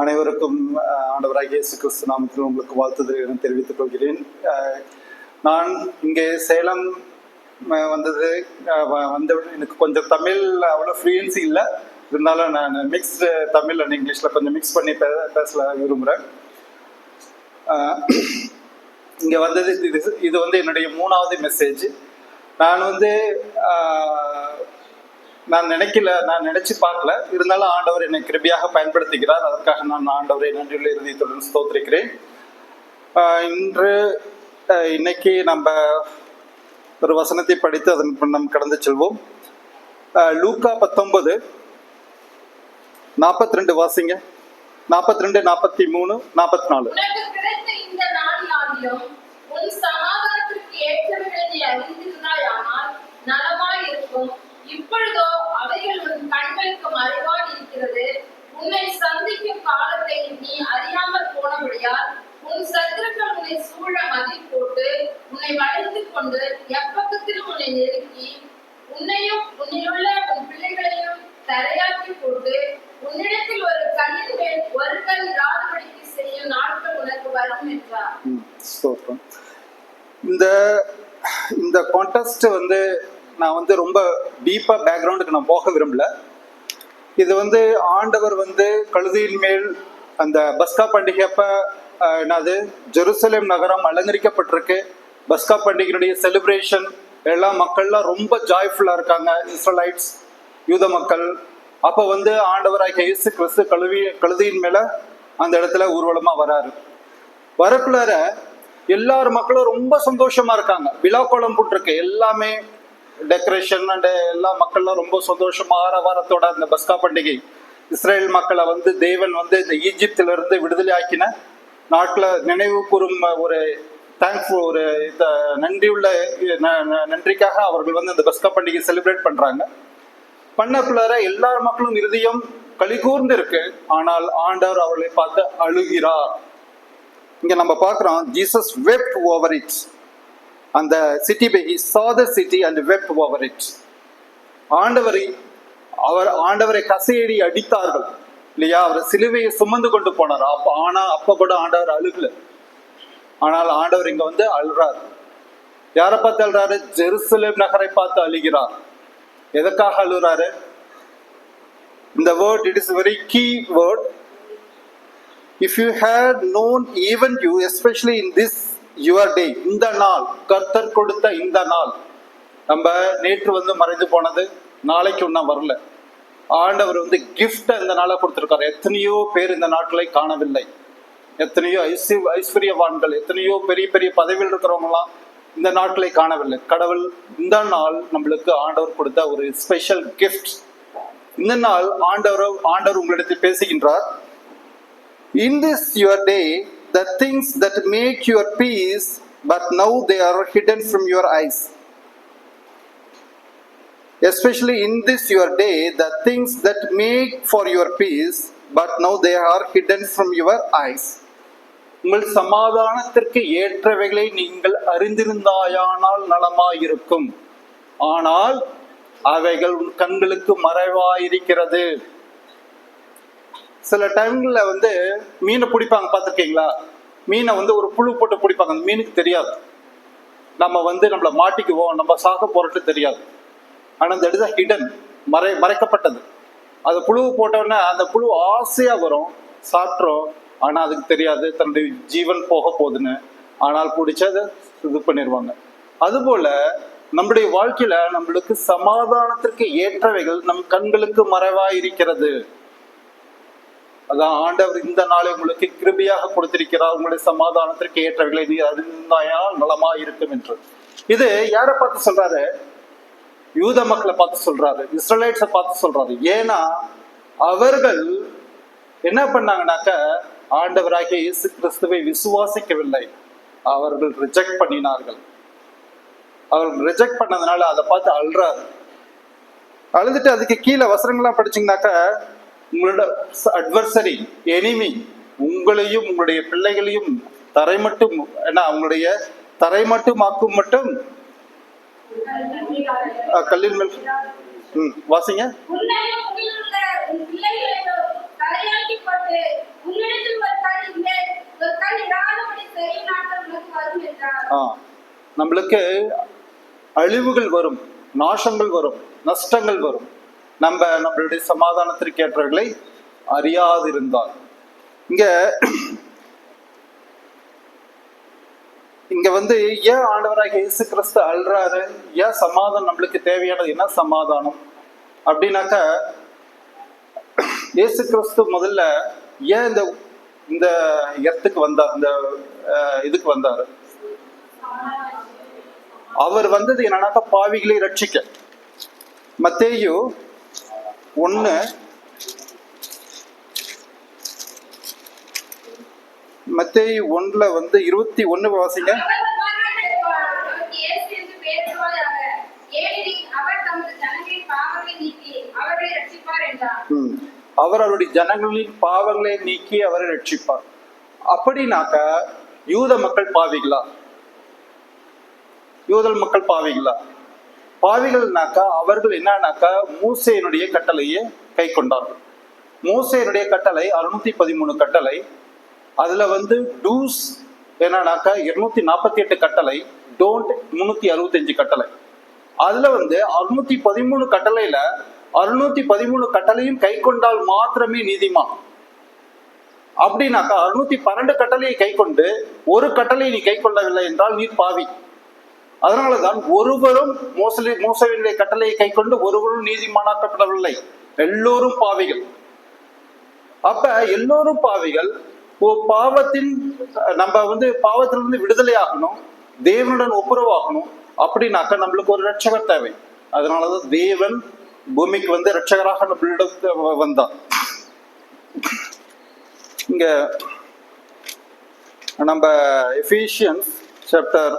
அனைவருக்கும் ஆண்டவராகிய இயேசு கிறிஸ்து நாமத்தில் உங்களுக்கு வாழ்த்துதல் தெரிவித்துக் கொள்கிறேன். நான் இங்கே சேலம் வந்த எனக்கு கொஞ்சம் தமிழ் அவ்வளோ ஃப்ளூயன்சி இல்லை, இருந்தாலும் நான் மிக்ஸ்டு தமிழ் அண்ட் இங்கிலீஷில் கொஞ்சம் மிக்ஸ் பண்ணி பேச விரும்புகிறேன். இங்கே வந்தது இது என்னுடைய 3வது மெசேஜ். நான் நினைச்சு பார்க்கல, இருந்தாலும் ஆண்டவர் என்னை கிருபையாக பயன்படுத்துகிறார். அதற்காக நான் ஆண்டவரை நன்றியுள்ள இருதயத்துடன் ஸ்தோத்திரிக்கிறேன். இன்னைக்கு நம்ம ஒரு வசனத்தை படித்து அதன் நம்ம கடந்து செல்வோம். லூக்கா 19:42 வாசிங்க. 42, 43, 44. இப்பொழுதோ அவைகள் உன் கண்களுக்கு மறைவாய் இருக்கிறது. உன்னை சந்திக்கும் காலத்தை நீ அறியாமல் போனபடியால் உன் சத்துருக்கள் உன்னை சூழ மதில் போட்டு உன்னை வளைத்துக் கொண்டு எப்பக்கத்திலும் உன்னை நெருக்கி உன்னையும் உன்னிலுள்ள உன் பிள்ளைகளையும் தரையாக்கி போட்டு உன்னிடத்தில் ஒரு கண்ணின் மேல் ஒரு கண் இராதபடிக்கு செய்யும் நாட்கள் உனக்கு வரும் என்றார். இந்த கான்டெஸ்ட் நான் ரொம்ப டீப்பா பேக்ரவுண்டுக்கு நான் போக விரும்பல. இது ஆண்டவர் கழுதையின் மேல் அந்த பஸ்கா பண்டிகை அப்ப ஜெருசலேம் நகரம் அலங்கரிக்கப்பட்டிருக்கு. பஸ்கா பண்டிகையுடைய செலிப்ரேஷன் எல்லா மக்கள்லாம் ரொம்ப ஜாய்ஃபுல்லா இருக்காங்க, இஸ்ரேலைட்ஸ், யூத மக்கள். அப்ப ஆண்டவராகிய இயேசு கிறிஸ்து கழுதையின் மேல அந்த இடத்துல ஊர்வலமா வராரு. வரக்குள்ளார எல்லாரும் மக்களும் ரொம்ப சந்தோஷமா இருக்காங்க. விழாக்கோலம் போட்டிருக்கு, எல்லாமே டெக்கரேஷன் அண்ட் எல்லா மக்கள்லாம் ரொம்ப சந்தோஷமா ஆரவாரத்தோட அந்த பஸ்கா பண்டிகை இஸ்ரேல் மக்களை தேவன் இந்த ஈஜிப்தில இருந்து விடுதலை ஆக்கின நாட்டில் நினைவு கூறும் ஒரு தேங்க்ஃபுல், ஒரு நன்றிக்காக அவர்கள் அந்த பஸ்கா பண்டிகை செலிப்ரேட் பண்றாங்க. பண்ணக்குள்ளார எல்லா மக்களும் இருதயம் களிகூர்ந்து இருக்கு. ஆனால் ஆண்டவர் அவர்களை பார்த்து அழுகிறார். இங்க நம்ம பார்க்கிறோம், ஜீசஸ் wept over it. அந்த city, he saw the city and wept over it. ஆண்டவரை கசையடி அடித்தார்கள் இல்லையா? அவர் சிலுவையை சுமந்து கொண்டு போனார். அப்ப கூட ஆண்டவர் அழுகல. ஆனால் ஆண்டவர் இங்க அழுறார். யாரை பார்த்து அழுறாரு? ஜெருசலேம் நகரை பார்த்து அழுகிறார். எதற்காக அழுறாரு? இந்த word, it is a very key word. If you had known, even you, especially in this your day, இந்த நாள், கர்த்தர் கொடுத்த இந்த நாள், நம்ம நேற்று மறைந்து போனது, நாளைக்கு ஒன்னும் வரல. ஆண்டவர் கிஃப்ட் இந்த நாளை கொடுத்திருக்காரு. எத்தனையோ பேர் இந்த நாட்களை காணவில்லை. எத்தனையோ ஐஸ்வர்யவான்கள், எத்தனையோ பெரிய பெரிய பதவியில் இருக்கிறவங்களாம் இந்த நாட்களை காணவில்லை. கடவுள் இந்த நாள் நம்மளுக்கு ஆண்டவர் கொடுத்த ஒரு ஸ்பெஷல் கிஃப்ட். இந்த நாள் ஆண்டவர் உங்களிடத்தில் பேசுகின்றார். In this your day, the things that make your peace, but now they are hidden from your eyes. Especially in this your day, the things that make for your peace, but now they are hidden from your eyes. உங்கள் சமாதானத்திற்கு ஏற்றவைகளை நீங்கள் அறிந்திருந்தாயானால் நலமாயிருக்கும். ஆனால் அவைகள் உன் கண்களுக்கு மறைவாயிருக்கிறது. சில டைம்ல மீனை பிடிப்பாங்க, பார்த்துருக்கீங்களா? மீனை ஒரு புழு போட்டு பிடிப்பாங்க. அந்த மீனுக்கு தெரியாது நம்ம நம்மளை மாட்டிக்குவோம், நம்ம சாக போறது தெரியாது. ஆனா அந்த இடத்துல ஹிடன், மறைக்கப்பட்டது. அது புழு போட்டோன்னா அந்த புழு ஆசையா வரும், சாப்பிட்றோம். ஆனா அதுக்கு தெரியாது தன்னுடைய ஜீவன் போக போகுதுன்னு. ஆனால் பிடிச்சதை இது பண்ணிடுவாங்க. அதுபோல நம்முடைய வாழ்க்கையில நம்மளுக்கு சமாதானத்திற்கு ஏற்றவைகள் நம் கண்களுக்கு மறைவாயிருக்கிறது. அதான் ஆண்டவர் இந்த நாளை உங்களுக்கு கிருபையாக கொடுத்திருக்கிறார். உங்களுடைய சமாதானத்திற்கு ஏற்றவைகளை நீ அறிந்தாயால் நலமா இருக்கும் என்று. இது யாரை பார்த்து சொல்றாரு? யூத மக்களை பார்த்து சொல்றாரு, இஸ்ரேலைட்ஸை பார்த்து சொல்றாரு. ஏன்னா அவர்கள் என்ன பண்ணாங்கன்னாக்க, ஆண்டவராகிய இயேசு கிறிஸ்துவை விசுவாசிக்கவில்லை. அவர்கள் ரிஜெக்ட் பண்ணினார்கள். அவர்கள் ரிஜெக்ட் பண்ணதுனால அதை பார்த்து அழுறாரு. அழுதுட்டு அதுக்கு கீழே வசனங்கள்லாம் படிச்சீங்கன்னாக்க, உங்களோட அட்வர்சரி, எனிமி, உங்களையும் உங்களுடைய பிள்ளைகளையும் தரைமட்டும் அவங்களுடைய தரைமட்டும் மட்டும் கல்லின் மேல் வாசிங்க. உன் பிள்ளைகளையோ தலையாக்கி போட்டு உன்னிடத்தில் ஒரு கண் இல்லை, ஒரு கண் இடாதபடி செய்யும் நாட்கள் உனக்கு வரும் என்றார். நம்மளுக்கு அழிவுகள் வரும், நாசங்கள் வரும், நஷ்டங்கள் வரும். நம்மளுடைய சமாதானத்திற்கு ஏற்றவர்களை அறியாதிருந்தால். இங்க வந்து ஏன் ஆண்டவராக இயேசு கிறிஸ்து அல்றாரு? ஏன் சமாதானம் நம்மளுக்கு தேவையானது? என்ன சமாதானம் அப்படின்னாக்க, இயேசு கிறிஸ்து முதல்ல ஏன் இந்த இடத்துக்கு வந்தார், இந்த இதுக்கு வந்தாரு? அவர் வந்தது என்னன்னாக்கா பாவிகளை ரட்சிக்க. மத்தேயு 1 மத்தேயு 1ல வந்து 21 வாசிங்க. அவர் அவருடைய ஜனங்களின் பாவங்களை நீக்கி அவரை ரட்சிப்பார். அப்படின்னாக்க யூத மக்கள் பாவிகளா? யூத மக்கள் பாவிகளா? பாவிகள்னாக்கா அவர்கள் என்னன்னாக்கா மூசேயினுடைய கட்டளையை கை கொண்டார்கள். மூசேயினுடைய கட்டளை 613 கட்டளை. அதுல வந்து டூஸ் என்னன்னாக்கா 248 கட்டளை, டோன்ட் 365 கட்டளை. அதுல வந்து 613 கட்டளையில 613 கட்டளையும் கை கொண்டால் மாத்திரமே நீதிமான். அப்படின்னாக்கா 612 கட்டளையை கை கொண்டு ஒரு கட்டளையை நீ கை கொள்ளவில்லை என்றால் நீ பாவி. அதனாலதான் ஒருவரும் மோசையினுடைய கட்டளையை கை கொண்டு ஒருவரும் நீதிமானாக்கப்படவில்லை. எல்லோரும் பாவிகள். அப்ப எல்லோரும் பாவிகள். நம்ம வந்து பாவத்திலிருந்து விடுதலை ஆகணும், தேவனுடன் ஒப்புரவாகணும். அப்படின்னாக்க நம்மளுக்கு ஒரு ரட்சகர் தேவை. அதனாலதான் தேவன் பூமிக்கு வந்து ரட்சகராக நம்மளிடம் வந்தார். இங்க நம்ம எபேசியன்ஸ் சாப்டர்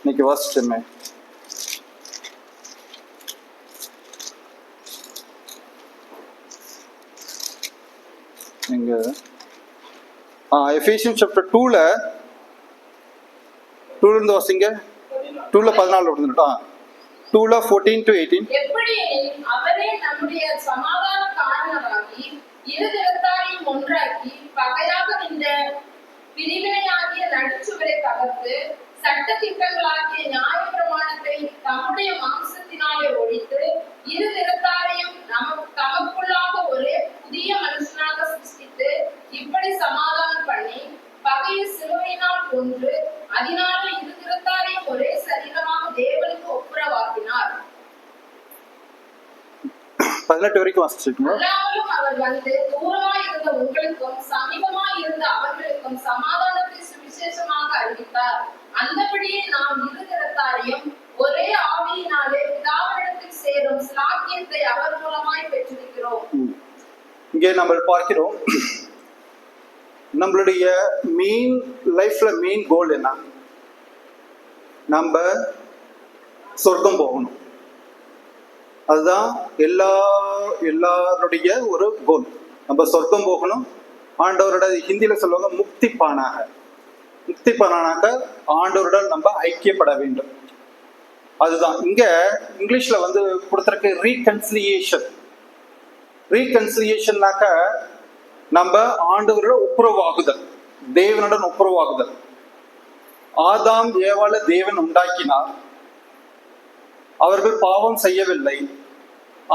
இன்னைக்கு வாசிச்சோமே, இங்க எபேசியன்ஸ் சாப்டர் 2ல இருந்து வாசிங்க. 2ல 14 2ல 14 to 18. எப்படியெனில் அவரே நம்முடைய சமாதான காரணராகி இரு திறத்தாரையும் ஒன்றாக்கி பகையாக நின்ற பிரிவினையாகிய நடுச்சுவரை தகர்த்து சட்ட திட்டங்களாகிய நியாய பிரமாணத்தை தம்முடைய மாம்சத்தினாலே ஒழித்து இரு திறத்தாரையும் தமக்குள்ளாக ஒரே புதிய மனுஷனாக சிருஷ்டித்து இப்படி சமாதானம் பண்ணி பகையை சிலுவையினால் கொன்று அதனால இரு திறத்தாரையும் ஒரே சரீரமாக தேவனுக்கு ஒப்புரவாக்கினார். 18 வரைக்கும் வாசிச்சிருக்கீங்க. அல்லாமலும் அவர் வந்து தூரமாய் இருந்த உங்களுக்கும் சமீபமாய் இருந்த அவர்களுக்கும் சமாதானத்தை சுவிசேஷமாக அறிவித்தார். அந்தபடியே நாம் இரு திறத்தாரையும் ஒரே ஆவியினாலே பிதாவினிடத்தில் சேரும் ஸ்லாக்கியத்தை அவர் மூலமாய் பெற்றிருக்கிறோம். இங்கே நம்ம பார்க்கிறோம், நம்மளுடைய மெயின் லைஃப்ல மெயின் கோல் என்ன? நம்ம சொர்க்கம் போகணும். அதுதான் எல்லாருடைய ஒரு கோல். நம்ம சொர்க்கம் போகணும். ஆண்டவரோட ஹிந்தியில சொல்லுவாங்க முக்தி பானாக. முக்தி பானாக ஆண்டவருடன் நம்ம ஐக்கியப்பட வேண்டும். அதுதான் இங்க இங்கிலீஷ்ல வந்து கொடுத்திருக்க ரீகன்சிலியேஷன். ரீகன்சிலியேஷன்னாக்க நம்ம ஆண்டவரோட ஒப்புரவாகுதல், தேவனுடன் ஒப்புரவாகுதல். ஆதாம் ஏவாள தேவன் உண்டாக்கினார். அவர்கள் பாவம் செய்யவில்லை.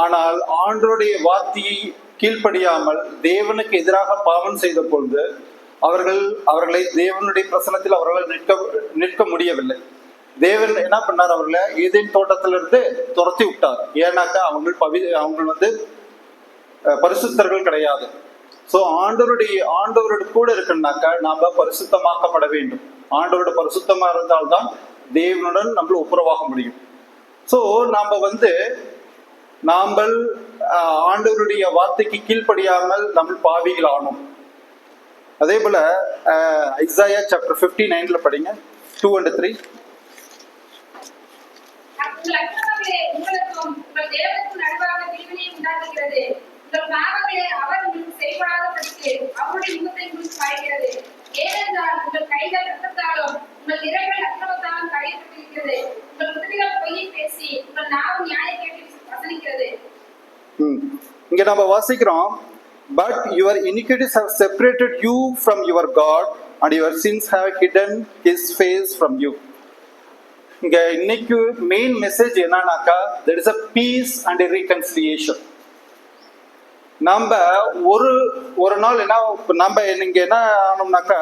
ஆனால் ஆண்டவருடைய வார்த்தையை கீழ்ப்படியாமல் தேவனுக்கு எதிராக பாவம் செய்த பொழுது அவர்களை தேவனுடைய பிரசனத்தில் அவர்களால் நிற்க முடியவில்லை. தேவன் என்ன பண்ணார்? அவர்களை ஏதேன் தோட்டத்திலிருந்து துரத்தி விட்டார். ஏன்னாக்கா அவங்க வந்து பரிசுத்தர்கள் கிடையாது. சோ ஆண்டவரோட கூட இருக்குன்னாக்கா நாம பரிசுத்தமாக்கப்பட வேண்டும். ஆண்டவரோட பரிசுத்தமா இருந்தால்தான் தேவனுடன் நம்மள ஒப்புரவாக முடியும். சோ நாம ஆண்டவருடைய வார்த்தைக்கு கீழ்ப்படியாமல் நம்ம பாவிகள் ஆனோம். அதே போல ஐசாயா சாப்டர் 59ல படிங்க, 2 and 3. உங்களுக்கும் உங்கள் தேவனுக்கும் நடுவாக பிரிவினை உண்டாக்குகிறது. உங்கள் பாவங்களே அவர் உங்களுக்கு செய்யப்படாதபடிக்கு அவருடைய முகத்தை உங்களுக்கு மறைக்கிறது. ஏனென்றால் உங்கள் கைகள் ரத்தத்தாலும் உங்கள் நிறங்கள் அக்கிரமத்தாலும் கரையப்பட்டிருக்கிறது. உங்கள் உதவிகள் பொய்யை பேசி உங்கள் நாவு நியாய கேட்டு வசனிக்கிறது. இங்க நம்ம வாசிக்கிறோம், but your iniquities have separated you from your God and your sins have hidden his face from you. இங்க இன்னைக்கு மெயின் மெசேஜ் என்னன்னாக்கா, there is a peace and a reconciliation. நம்ம ஒரு நாள் என்ன, நம்ம இங்க என்ன ஆனோம்னாக்கா,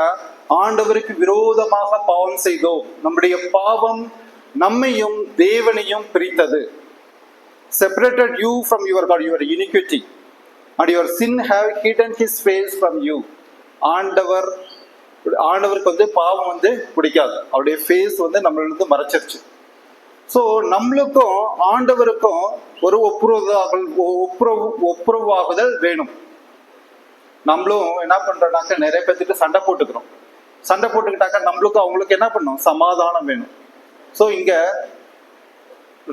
ஆண்டவருக்கு விரோதமாக பாவம் செய்தோம். நம்முடைய பாவம் நம்மையும் தேவனையும் பிரித்தது. Separated you from your God, your iniquity, and your sin have hidden his face from you. ஆண்டவருக்கு வந்து பாவம் வந்து பிடிக்காது, அவருடைய ஃபேஸ் வந்து நம்மளிருந்து மறைச்சிருச்சு. ஸோ நம்மளுக்கும் ஆண்டவருக்கும் ஒரு ஒப்புரவாகுதல் வேணும். நம்மளும் என்ன பண்றோம்னாக்கா, நிறைய பேர்த்துக்கு சண்டை போட்டுக்கிட்டாக்கா நம்மளுக்கும் அவங்களுக்கு என்ன பண்ணும், சமாதானம் வேணும். ஸோ இங்க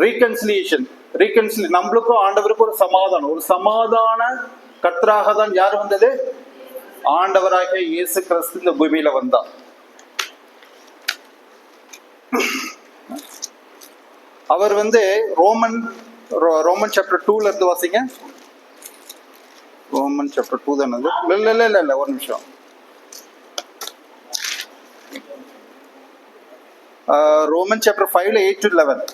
ரீகன்சிலியேஷன் நம்மளுக்கும் ஆண்டவருக்கும் ஒரு சமாதான கர்த்தராக தான் யார் வந்தது, ஆண்டவராகிய இயேசு கிறிஸ்து இந்த பூமியில வந்தார். அவர் வந்து ரோமன் சாப்டர் 2ல இருந்து வாசிங்க. ரோமன் சாப்டர் 2 தானே? இல்ல ஒரு நிமிஷம். ரோமன் சாப்டர் 5ல 8 to 11.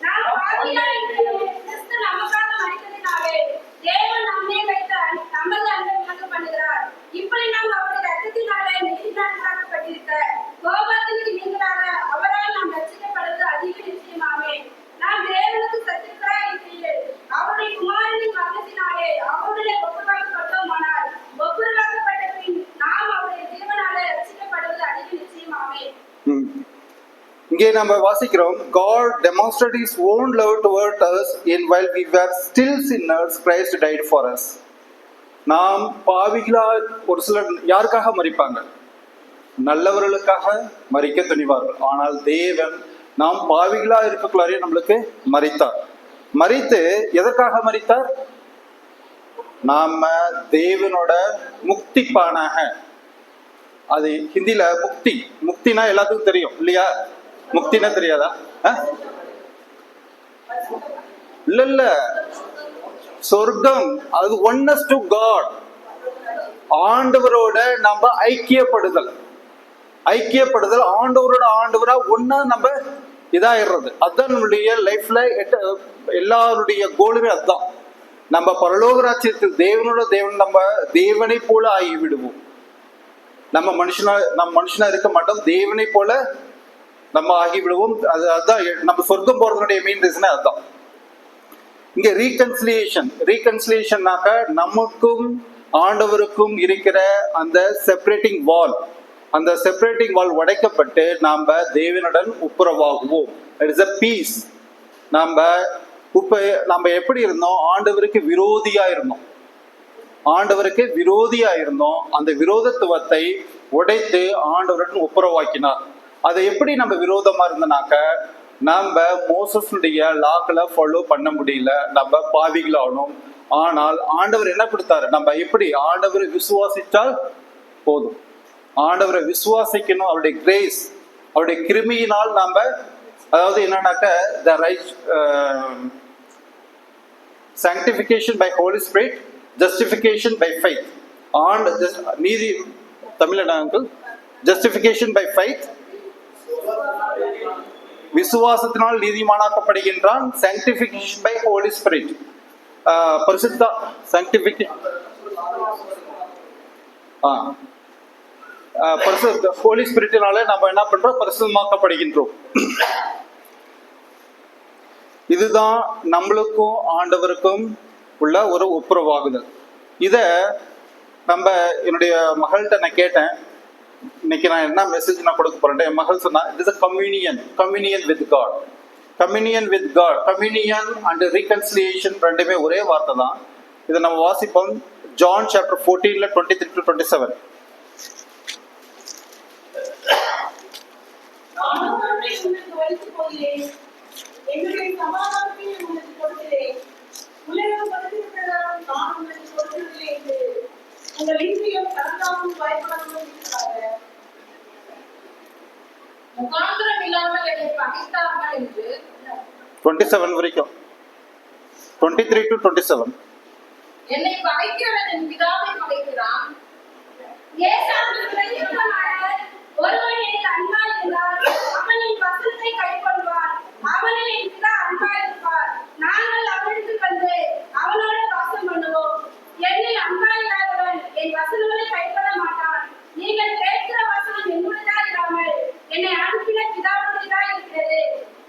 இங்கே நம்ம வாசிக்கிறோம், God demonstrated his own love toward us in while we were still sinners Christ died for us. நாம் பாவிகளா, ஒரு சிலர் யாருக்காக மரிப்பாங்க, நல்லவர்களுக்காக மரிக்க துணிவார்கள். ஆனால் தேவன் நாம் பாவிகளா இருக்கக்குள்ளாரே நம்மளுக்கு மரித்தார். மரித்து எதற்காக மரித்தார்? நாம தேவனோட முக்திப்பானாக. அது ஹிந்தில முக்தினா எல்லாத்துக்கும் தெரியும் இல்லையா? முக்தினா தெரியாதா? இல்ல சொர்க்கம், அது ஒன்னஸ் டு காட். ஆண்டவரோட நம்ம ஐக்கியப்படுதல், ஆண்டவரா ஒன்னா நம்ம இதாயிடுறது. அதுதான் நம்மளுடைய லைஃப்ல எல்லாருடைய கோலுமே அதுதான். நம்ம பரலோக ராஜ்யத்தில் நம்ம தேவனை போல ஆகி விடுவோம். நம்ம மனுஷனா இருக்க மாட்டோம், தேவனை போல நம்ம ஆகி விடுவோம். அதுதான் நம்ம சொர்க்கம் போறதுடைய மெயின் ரீசனே அதுதான். இங்க ரீகன்சிலியேஷன்னாக்க நமக்கும் ஆண்டவருக்கும் இருக்கிற அந்த செப்பரேட்டிங் வால் உடைக்கப்பட்டு நாம தேவனுடன் ஒப்புரவாகுவோம். It is a peace. நம்ம எப்படி இருந்தோம்? ஆண்டவருக்கு விரோதியா இருந்தோம். அந்த விரோதத்துவத்தை உடைத்து ஆண்டவருடன் ஒப்புரவாக்கினார். அதை எப்படி நம்ம விரோதமா இருந்தனாக்க, நம்ம மோசஸுடைய லாக்ல ஃபாலோ பண்ண முடியல, நம்ம பாவிகளானோம். ஆனால் ஆண்டவர் என்ன கொடுத்தாரு? நம்ம எப்படி ஆண்டவரை விசுவாசித்தால் போதும். ஆண்டவரை விசுவாசிக்கணும். அவருடைய கிரேஸ், அவருடைய கிருமியினால் நாம, அதாவது என்னன்னாக்க the right sanctification by Holy Spirit, justification by faith. நீதி Tamil uncle, justification by faith, விசுவாசத்தினால் நீதிமானாக்கப்படுகின்றான். sanctification by Holy Spirit, பரிசுத்த sanctification, ஹோலி ஸ்பிரிட்டினால நம்ம என்ன பண்றோம்? பரிசுத்தமாக்கப்படுகின்றோம். இதுதான் நம்மளுக்கும் ஆண்டவருக்கும் உள்ள ஒரு ஒப்புரவாகுதல். இத நம்ம என்னுடைய மகள்கிட்ட நான் கேட்டேன், இன்னைக்கு நான் என்ன மெசேஜ் நான் கொடுக்க போறேன். என் மகள் சொன்னா, it is a communion with God. Communion and reconciliation ரெண்டுமே ஒரே வார்த்தை தான். இதை நம்ம வாசிப்போம். ஜான் சாப்டர் 14ல 23 to 27. முகாந்திரம் இல்லாமல் என்னை பகைத்தார்கள் என்று 27 வரைக்கும், 23 to 27. என்னை பகைக்கிறவன் என் பிதாவை பகைக்கிறான். ஒருவன் எனக்கு அன்பாய் இருந்தால் அவன் என் வசனத்தை கைக்கொள்வான். அவனில் என் பிதா அன்பாய் இருப்பார். நாங்கள் அவனுக்கு வந்து அவனோட வாசம் பண்ணுவோம். என்னில் அன்பாய் இல்லாதவன் என் வசனங்களை கைக்கொள்ள மாட்டான். நீங்கள் கேட்கிற வசனம் என்னுடையதா இல்லாமல் என்னை அனுப்பின பிதாவுடையதா இருக்கிறது.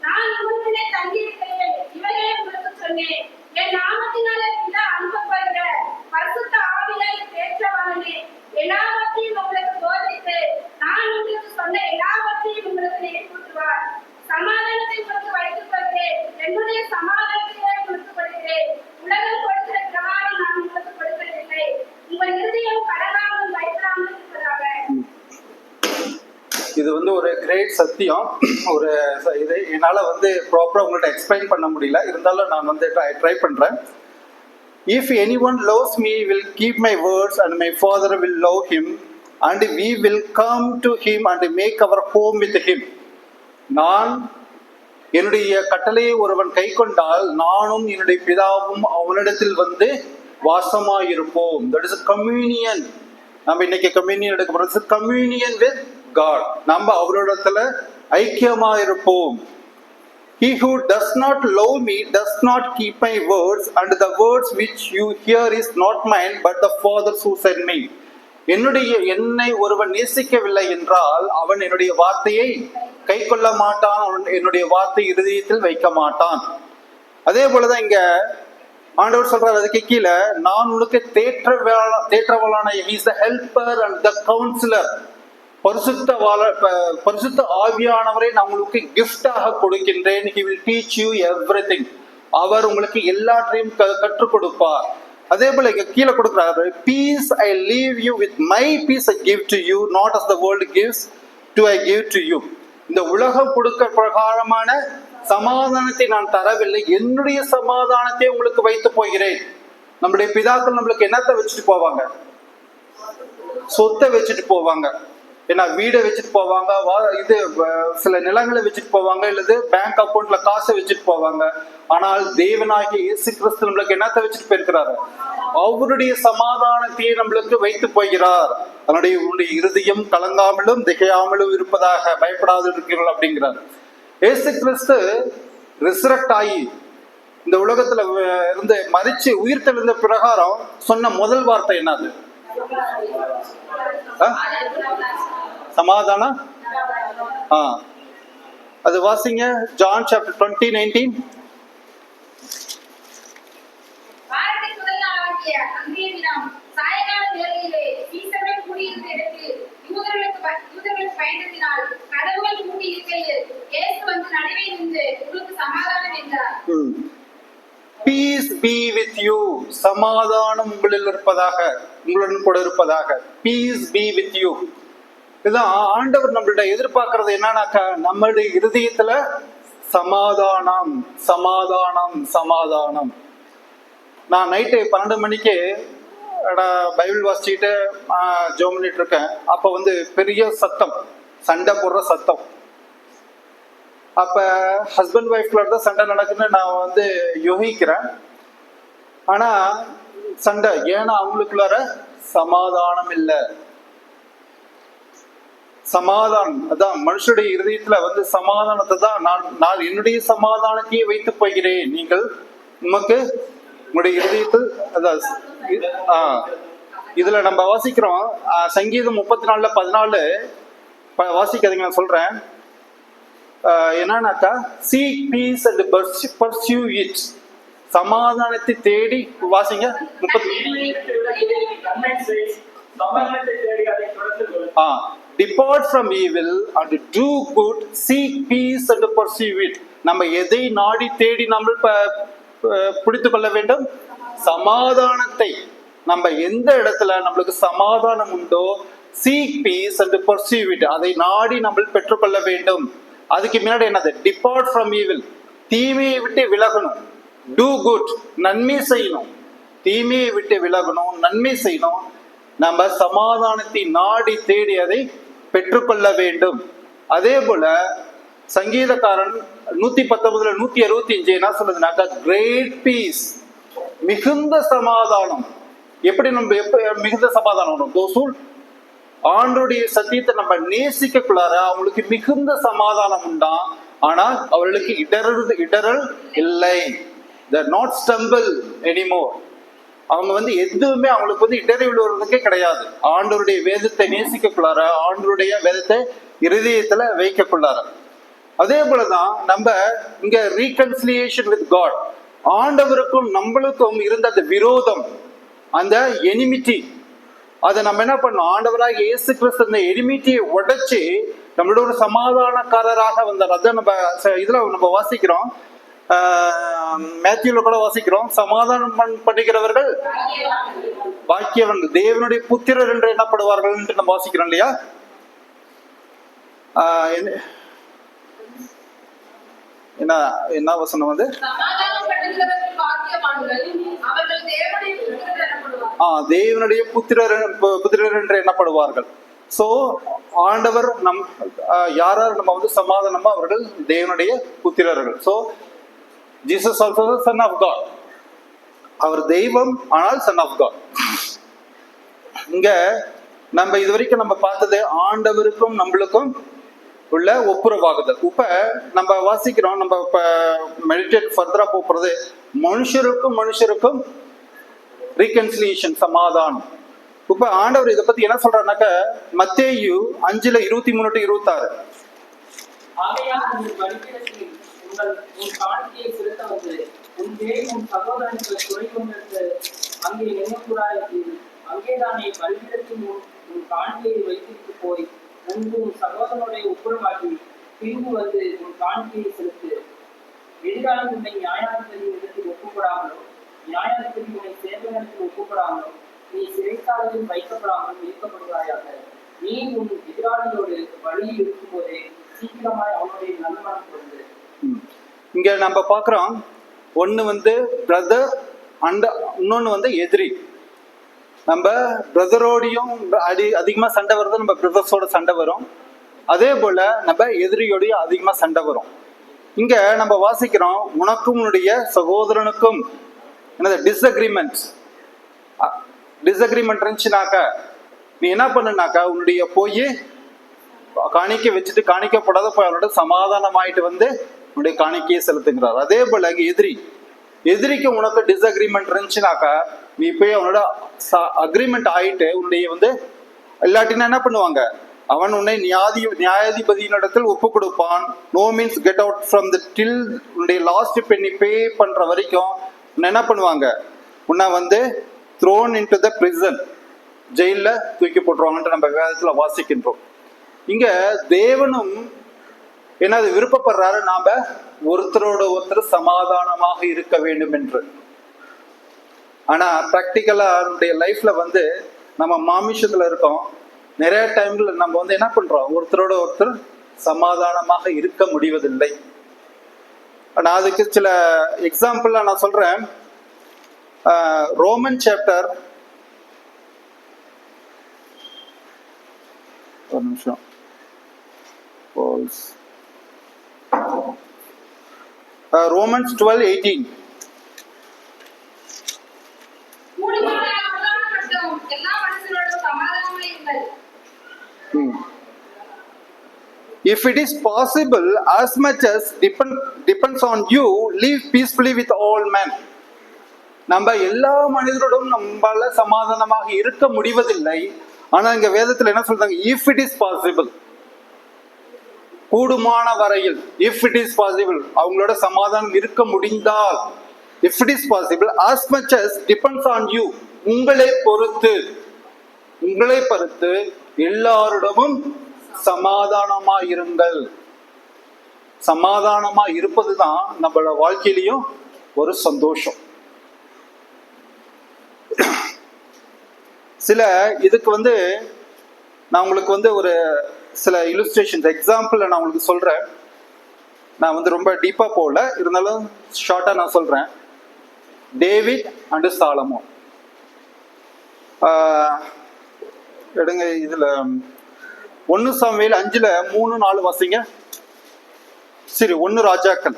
நான் உங்களுடனே தங்கியிருக்கிறேன். இவைகளை உங்களுக்கு சொன்னேன். என் நாமத்தினாலே பிதா அனுப்பப்படுகிற பரிசுத்த ஆவியை பேற்றவனே எல்லாவற்றையும் உங்களுக்கு போதித்து நான் உங்களுக்கு சொன்ன எல்லாவற்றையும் உங்களுக்கு நினைவூட்டுவார். சமாதானத்தை உங்களுக்கு வைத்துக் கொள்கிறேன். என்னுடைய சமாதானத்தையே உங்களுக்கு கொடுக்கிறேன். உலகம் கொடுக்கிற பிரகாரம் நான் உங்களுக்கு கொடுக்கவில்லை. உங்கள் இருதயம் கலங்காமல் பயப்படாமல் இருப்பதாக. இது வந்து ஒரு கிரேட் சத்தியம். ஒரு இது என்னால் வந்து ப்ராப்பராக உங்கள்கிட்ட எக்ஸ்பிளைன் பண்ண முடியல, இருந்தாலும் நான் வந்து ட்ரை பண்ணுறேன். If anyone loves me, will keep my words, and my Father will love him, and we will come to him and make our home with him. நான் என்னுடைய கட்டளையை ஒருவன் கை கொண்டால் நானும் என்னுடைய பிதாவும் அவனிடத்தில் வந்து வாசமாயிருப்போம். That is a communion. நம்ம இன்னைக்கு கம்யூனியன் எடுக்க போறோம். Communion with God. நம்ம அவரிடத்துல ஐக்கியமா இருப்போம். He who does not love me does not keep my words, and the words which you hear is not mine, but the Father's who sent me. என்னை ஒருவன் நேசிக்கவில்லை என்றால் அவன் என்னுடைய வார்த்தையை கை கொள்ள மாட்டான். அவன் என்னுடைய வார்த்தை இருதயத்தில் வைக்க மாட்டான். அதே போலதான் இங்க ஆண்டவர் சொல்றாரு, அதுக்கு கீழே நான் உனக்கு தேற்றவளான he is the helper and the counselor. பரிசுத்த ஆவியானவரை நான் உங்களுக்கு கிஃப்டாக கொடுக்கின்றேன். He will teach you everything. அவர் உங்களுக்கு எல்லாற்றையும் கற்றுக் கொடுப்பார். அதே போல இங்க கீழே கொடுக்கிறாரு, peace I leave you, with my peace I give to you, not as the world gives do I give to you. இந்த உலகம் கொடுக்க பிரகாரமான சமாதானத்தை நான் தரவில்லை, என்னுடைய சமாதானத்தை உங்களுக்கு வைத்து போகிறேன். நம்முடைய பிதாக்கள் நம்மளுக்கு என்னத்தை வச்சுட்டு போவாங்க? சொத்தை வச்சுட்டு போவாங்க. ஏன்னா வீடை வச்சுட்டு போவாங்க, இது சில நிலங்களை வச்சுட்டு போவாங்க, இல்லது பேங்க் அக்கௌண்ட்ல காசை வச்சுட்டு போவாங்க. ஆனால் தேவனாகிய இயேசு கிறிஸ்து நம்மளுக்கு என்னத்தை வச்சுட்டு போயிருக்கிறாரு? அவருடைய சமாதானத்தையே நம்மளுக்கு வைத்து போகிறார். அதனுடைய உன்னுடைய இருதயம் கலங்காமலும் திகையாமலும் இருப்பதாக பயப்படாது இருக்கிறீர்கள் அப்படிங்கிறார். இயேசு கிறிஸ்து ரிசரக்ட் ஆகி இந்த உலகத்துல இருந்து மரிச்சு உயிர் தெளிந்த பிரகாரம் சொன்ன முதல் வார்த்தை என்னது? சமாதானம். அது வாசிங்க, ஜான் சாப்டர் 20:19. வாரத்தின் முதல் நாளாகிய அன்றைய தினம் சாயங்கால வேளையிலே சீசர்கள் கூடியிருந்த இடத்தில் யூதர்களுக்கு பயந்ததினால் கதவுகள் மூடி இருக்கையில் இயேசு வந்து நடுவே நின்று உங்களுக்கு சமாதானம் என்றார். Peace be with you. சமாதானம் உங்களில் இருப்பதாக, உங்களுடன் கூட இருப்பதாக. Peace be with you. இதுதான் ஆண்டவர் நம்மள்ட்ட எதிர்பார்க்கறது. என்னன்னாக்கா நம்மளுடைய இருதயத்துல சமாதானம், சமாதானம், சமாதானம். நான் நைட்டு 12 மணிக்கு பைபிள் வாசிச்சுக்கிட்டு ஜெபம் பண்ணிட்டு இருக்கேன். அப்ப வந்து பெரிய சத்தம், சண்டை போடுற சத்தம். அப்ப ஹஸ்பண்ட் ஒய்ஃப்ல தான் சண்டை நடக்குன்னு நான் வந்து யோகிக்கிறேன். ஆனா சண்டை ஏன்னா அவங்களுக்குள்ளார சமாதானம் இல்லை. சமாதானம் அதான் மனுஷனுடைய இருதயத்துல வந்து சமாதானத்தை தான் நான் என்னுடைய சமாதானத்தையே வைத்து போகிறேன். நீங்கள் உமக்கு உங்களுடைய இருதயத்தில் இதுல நம்ம வாசிக்கிறோம். சங்கீதம் 34:14 வாசிக்காதீங்க, நான் சொல்றேன். என்னன்னாக்கா seek peace and pursue it. சமாதானத்தை தேடி வாசிங்க. Depart from evil and do good, seek peace and pursue it. நம்ம எதை நாடி தேடி நம்ம பிடித்து கொள்ள வேண்டும்? சமாதானத்தை. நம்ம எந்த இடத்துல நம்மளுக்கு சமாதானம் உண்டோ seek peace and pursue it, அதை நாடி நம்ம பெற்றுக்கொள்ள வேண்டும். அதுக்கு முன்னாடி என்னது? டிபார்ட் ஃப்ரம் ஈவில், தீமையை விட்டு விலகணும். டூ குட், நன்மை செய்யணும். தீமையை விட்டு விலகணும், நன்மை செய்யணும். நம்ம சமாதானத்தை நாடி தேடி அதை பெற்றுக்கொள்ள வேண்டும். அதே போல சங்கீதக்காரன் 119:165 என்ன சொல்லுதுனாக்கா, கிரேட் பீஸ் மிகுந்த சமாதானம். எப்படி நம்ம மிகுந்த சமாதானம் வரும்? Those who ஆண்டோடைய சத்தியத்தை நம்ம நேசிக்கக்குள்ளார அவங்களுக்கு மிகுந்த சமாதானம் உண்டா. ஆனால் அவர்களுக்கு இடரல் இல்லை. They're not stumble anymore. அவங்க வந்து எதுவுமே அவங்களுக்கு வந்து இடறிவு வருவதற்கே கிடையாது. ஆண்டவருடைய வேதத்தை நேசிக்கக்குள்ளார, ஆண்டவருடைய வேதத்தை இருதயத்துல வைக்கக்குள்ளார. அதே போலதான் நம்ம இங்க ரீகன்சிலியேஷன் வித் காட், ஆண்டவருக்கும் நம்மளுக்கும் இருந்த அந்த விரோதம், அந்த எனிமிட்டி, அதை நம்ம என்ன பண்ணோம்? ஆண்டவராக இயேசு கிறிஸ்து அந்த எனிமிட்டியை உடைச்சு நம்மளோட ஒரு சமாதானக்காரராக வந்தார். அதான் நம்ம இதுல நம்ம வாசிக்கிறோம், மேத்யூல கூட வாசிக்கிறோம், சமாதானம் பண்ணுகிறவர்கள் பாக்கியவன்கள், தேவனுடைய புத்திரர் என்று என்னப்படுவார்கள் என்று நம்ம வாசிக்கிறோம் இல்லையா? என்ன வசனம் வந்து தேவனுடைய புத்திரர் என்று எண்ணப்படுவார்கள். சோ ஆண்டவர் யார் நம்ம வந்து சமாதானமா, அவர்கள் தேவனுடைய புத்திரர்கள். So Jesus also son of God. அவர் தெய்வம், ஆனால் சன் ஆஃப் காட். இங்க நம்ம இதுவரைக்கும் நம்ம பார்த்தது ஆண்டவருக்கும் நம்மளுக்கும் உள்ள ஒப்புரவாகுதல். இப்ப நம்ம வாசிக்கிறோம், நம்ம இப்ப மெடிடேட் ஃபர்தரா போறது மனுஷருக்கும் ரீகன்சிலியேஷன், சமாதானம். இப்ப ஆண்டவர் இதை பத்தி என்ன சொல்றாருனாக்க, மத்தேயு 5:23-26 அங்கேதானே பலிபீடத்தின் உன் காணிக்கையை வைத்திட்டு போய் உன் சகோதரனுடைய ஒப்புரவாகி பின்பு வந்து உன் காணிக்கையை செலுத்து. எதிராளி உன்னை நியாயாதிபதி இடத்தில் ஒப்புப்படாமலோ, நியாயாதிபதி உன்னை சேவகத்தில் ஒப்புப்படாமலோ, நீ சிறைச்சாலையில் வைக்கப்படாமல் இருக்கப்படுவாயாக. நீ உன் எதிராளியோடு வழியில் இருக்கும் போதே சீக்கிரமாய் அவனுடைய நல்மனம் கொண்டு. இங்க நம்ம பாக்குறோம், ஒண்ணு வந்து பிரதர் அண்ட் இன்னொன்னு வந்து எதிரி. நம்ம பிரதரோடையும் அதிகமா சண்டை வருது, நம்ம பிரதர்ஸோட சண்டை வரும். அதே போல நம்ம எதிரியோடையும் அதிகமா சண்டை வரும். இங்க நம்ம வாசிக்கிறோம், உனக்கும் உன்னுடைய சகோதரனுக்கும் என்னது டிஸ்அக்ரிமெண்ட் இருந்துச்சுனாக்கா நீ என்ன பண்ணுனாக்கா, உன்னுடைய போய் காணிக்கை வச்சுட்டு காணிக்கப்படாத போய் அவனோட சமாதானம் ஆயிட்டு வந்து உன்னுடைய காணிக்கையை செலுத்துங்கிறார். அதே போல இங்க எதிரிக்கு உனக்கு டிஸ்அக்ரிமெண்ட் இருந்துச்சுனாக்கா நீ போய் அவனோட அக்ரிமெண்ட் ஆயிட்டு உன்னுடைய வந்து இல்லாட்டினா என்ன பண்ணுவாங்க, அவன் உன்னை நியாயாதிபதியினிடத்தில் ஒப்பு கொடுப்பான். No means get out from the till உன்னுடைய லாஸ்ட் பென்னி பே பண்ற வரைக்கும் உன்னை என்ன பண்ணுவாங்க, உன்னை வந்து த்ரோன் இன்டு த பிரிசன், ஜெயில தூக்கி போட்டுருவாங்கன்ட்டு நம்ம வேதத்துல வாசிக்கின்றோம். இங்க தேவனும் என்னது விருப்பப்படுறாரு, நாம ஒருத்தரோட ஒருத்தர் சமாதானமாக இருக்க வேண்டும் என்று. ஆனா பிராக்டிக்கலா நம்முடைய லைஃப்ல வந்து நம்ம மாமிஷத்துல இருக்கோம், நிறைய டைம்ல நம்ம வந்து என்ன பண்றோம், ஒருத்தரோட ஒருத்தர் சமாதானமாக இருக்க முடிவதில்லை. ஆனா அதுக்கு சில எக்ஸாம்பிள் நான் சொல்றேன். ரோமன் சாப்டர், ஒரு நிமிஷம், Romans 12:18. If it is possible, as much as depends on you, live peacefully with all men. நம்ம எல்லா மனிதரோடும் நம்மளால சமாதானமாக இருக்க முடிவதில்லை. ஆனா இங்க வேதத்துல என்ன சொல்றாங்க, if it is possible, கூடுமான வரையில், if it is possible, அவங்களோட சமாதானம் இருக்க முடிந்தால், if it is possible, as much as depends on you, உங்களை பொறுத்து எல்லாரிடமும் சமாதானமா இருங்கள். சமாதானமா இருப்பதுதான் நம்மளோட வாழ்க்கையிலையும் ஒரு சந்தோஷம். சில இதுக்கு வந்து நான் உங்களுக்கு வந்து ஒரு சில இல்லுஸ்ட்ரேஷன்ஸ் எக்ஸாம்பிள் நான் உங்களுக்கு சொல்றேன். நான் வந்து ரொம்ப டீப்பா போகல, இருந்தாலும் ஷார்ட்டா நான் சொல்றேன். டேவிட் அண்ட் சாலமோன் எடுங்க. இதுல 1 சாமுவேல் 5:3-4 வாசிங்க. சரி, 1 ராஜாக்கள்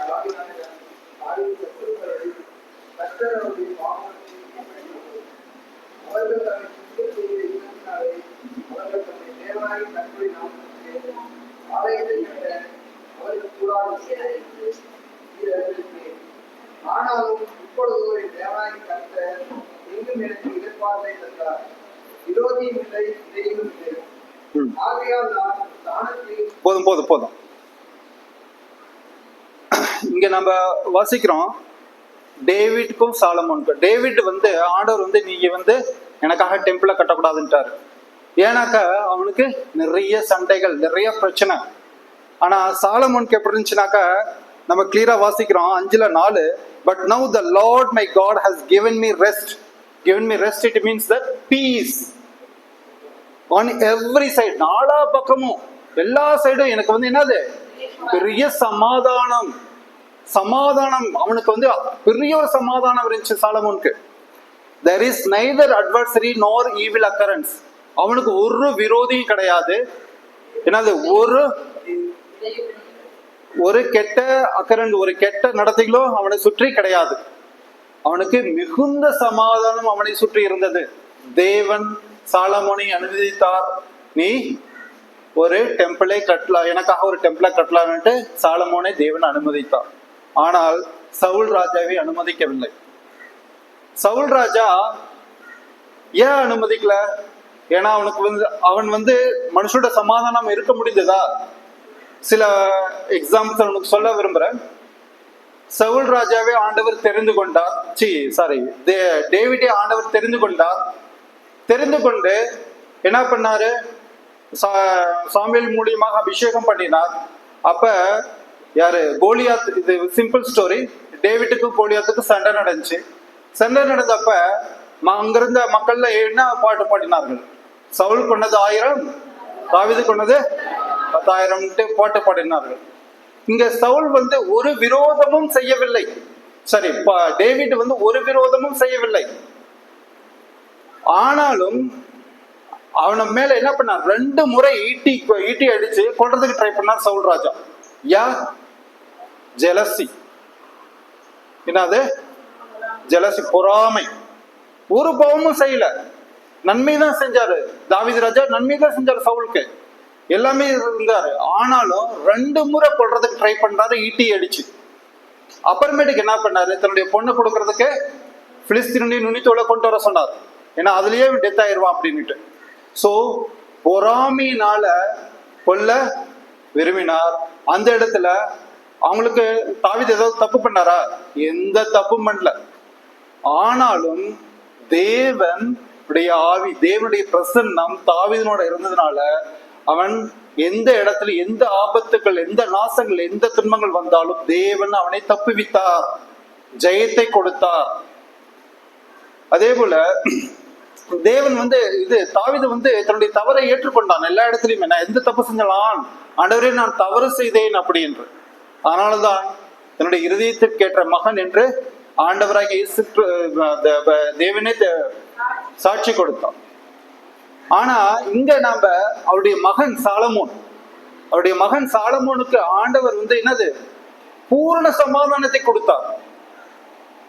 அவர்கள் தம்மை சுத்தம் செய்த இனத்தினாலே அவர்கள் தம்மை தேவனாய் கற்பனை நாமத்திலே ஆலயத்தை கட்ட அவருக்கு கூடாது என்று ஆனாலும் இப்பொழுது ஒரு தேவனாய் கட்ட எங்கும் எனக்கு எதிர்பார்ப்பை தந்தார். விரோதியும் இல்லை, இதையும் இல்லை. ஆகையால் நான் தானத்தில் போதும் போதும் போதும். இங்க நம்ம வாசிக்கிறோம் டேவிட்க்கும் சாலமோனுக்கும். டேவிட் வந்து ஆண்டவர் வந்து நீங்க வந்து எனக்காக டெம்பிள கட்டக்கூடாதுன்ட்டாரு. ஏன்னாக்கா அவனுக்கு நிறைய சண்டைகள், நிறைய பிரச்சனை. ஆனா சாலமோனுக்கு எப்படி இருந்துச்சுனாக்கா நம்ம கிளியரா வாசிக்கிறோம் 5:4. But now the Lord my God has given me rest. Given me rest, it means the peace on every side. நாலா பக்கமும் எல்லா சைடும் எனக்கு வந்து என்னது பெரிய சமாதானம். சமாதானம் அவனுக்கு வந்து பெரிய ஒரு சமாதானம் இருந்துச்சு சாலமோனுக்கு. there is neither adversary nor evil occurrence. அவனுக்கு ஒரு விரோதியும் கிடையாது. என்னது ஒரு கெட்ட அக்கரண்ட், ஒரு கெட்ட நடத்தைகளோ அவனை சுற்றி கிடையாது. அவனுக்கு மிகுந்த சமாதானம் அவனை சுற்றி இருந்தது. தேவன் சாலமோனை அனுமதித்தார், நீ ஒரு டெம்பிளை கட்டலாம், எனக்காக ஒரு டெம்பிளை கட்டலான்ட்டு சாலமோனை தேவன் அனுமதித்தார். ஆனால் சவுல் ராஜாவை அனுமதிக்கவில்லை. சவுல் ராஜா ஏன் அனுமதிக்கல? ஏன்னா அவன் வந்து மனுஷோட சமாதானம் இருக்க முடிந்ததா? சில எக்ஸாம்பிள்ஸ் அவனுக்கு சொல்ல விரும்புறேன். சவுல் ராஜாவே ஆண்டவர் தெரிந்து கொண்டார். டேவிடே ஆண்டவர் தெரிந்து கொண்டார். தெரிந்து கொண்டு என்ன பண்ணாரு? சாமுவேல் மூலியமாக அபிஷேகம் பண்ணினார். அப்ப யாரு? கோலியாத். இது சிம்பிள் ஸ்டோரி. டேவிட்டுக்கும் கோலியாத்துக்கும் சண்டை நடந்துச்சு. சண்டை நடந்தப்ப அங்கிருந்த மக்கள்ல என்ன பாட்டு பாடினார்கள்? சவுல் கொண்டது 1000, தாவீது கொண்டது 10,000 பாட்டு பாடினார்கள். இங்க சவுல் வந்து ஒரு விரோதமும் செய்யவில்லை. சரி, டேவிட் வந்து ஒரு விரோதமும் செய்யவில்லை. ஆனாலும் அவன மேல என்ன பண்ணார்? 2 முறை ஈட்டி அடிச்சு கொல்றதுக்கு ட்ரை பண்ணார் சவுல் ராஜா. யா ஜெலசி. என்னது? ஜெலசி, பொறாமை. ஒரு பாவமும் செய்யல, நன்மைதான் செஞ்சாரு. தாவீது ராஜா நன்மைதான் செஞ்சாரு சவுலுக்கு, எல்லாமே இருந்தாரு. ஆனாலும் 2 முறை கொல்றதுக்கு ட்ரை பண்றாரு ஈட்டி அடிச்சு. அப்புறமேட்டுக்கு என்ன பண்ணாரு? தன்னுடைய பொண்ணு கொடுக்கறதுக்கு பிலிஸ்தீனுடைய நுனித்தோலை கொண்டு வர சொன்னார். ஏன்னா அதுலயே டெத் ஆயிடுவான் அப்படின்னுட்டு. சோ பொறாமையினால கொல்ல விரும்பினார். அந்த இடத்துல அவங்களுக்கு தாவீது ஏதாவது தப்பு பண்ணாரா? எந்த தப்பும் பண்ணல. ஆனாலும் தேவனுடைய ஆவி, தேவனுடைய பிரசன்னம் தாவீதனோட இருந்ததுனால அவன் எந்த இடத்துல எந்த ஆபத்துகள், எந்த நாசங்கள், எந்த துன்பங்கள் வந்தாலும் தேவன் அவனை தப்புவித்தார், ஜெயத்தை கொடுத்தார். அதே போல தேவன் வந்து தாவீது வந்து தன்னுடைய தவறை ஏற்றுக்கொண்டான். எல்லா இடத்துலயுமே நான் எந்த தப்பு செஞ்சலாம், ஆண்டவரே நான் தவறு செய்தேன் அப்படி என்று. அதனாலதான் தன்னுடைய இருதயத்திற்கு ஏற்ற மகன் என்று ஆண்டவராக தேவனே சாட்சி கொடுத்தான். ஆனா இங்க நாம அவருடைய மகன் சாலமோனுக்கு ஆண்டவர் வந்து என்னது? பூரண சமாதானத்தை கொடுத்தார்.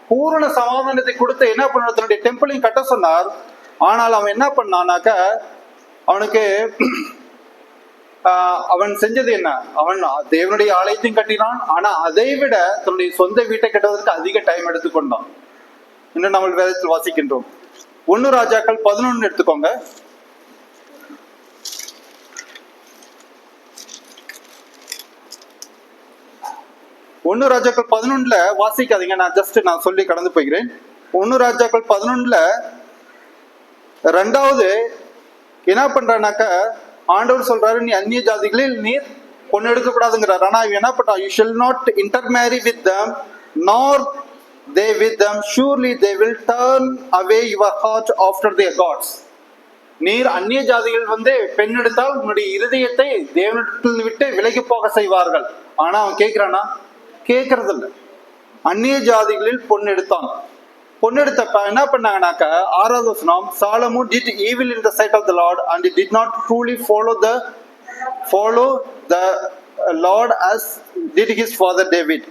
பூரண சமாதானத்தை கொடுத்து என்ன பண்ண? தன்னுடைய டெம்பிளையும் கட்ட சொன்னார். ஆனால் அவன் என்ன பண்ணானாக்க, அவனுக்கு அவன் செஞ்சது என்ன? அவன் தேவனுடைய ஆலயத்தையும் கட்டினான். ஆனா அதை விட தன்னுடைய சொந்த வீட்டை கட்டுவதற்கு அதிக டைம் எடுத்துக்கொண்டான். இன்னும் நம்ம வேதத்தில் வாசிக்கின்றோம். 1 ராஜாக்கள் 11 எடுத்துக்கோங்க. 1 ராஜாக்கள் 11 வாசிக்காதீங்க, நான் சொல்லி கடந்து போகிறேன். 1 ராஜாக்கள் 11 2வது என்ன பண்றானாக்க, ஆண்டவர் சொல்றாரு நீ அந்நிய ஜாதிகளில் நீர் பொண்ணு எடுக்க கூடாதுங்கிறார். ஆனா இவன் என்ன பண்றான்? you shall not intermarry with them nor they with them, surely they will turn away your heart after their gods. நீர் அந்நிய ஜாதிகள் வந்து பெண் எடுத்தால் உன்னுடைய இருதயத்தை தேவனிடத்தில் விட்டு விலகி போக செய்வார்கள். ஆனா அவன் கேட்கிறானா? கேட்கறது இல்லை. அந்நிய ஜாதிகளில் பொண்ணு எடுத்தான். பொண்ணு எடுத்தப்ப என்ன பண்ணாங்கனாக்க, 6வது வசனம், Solomon did evil in the sight of the Lord and he did not truly follow the Lord as did his father David.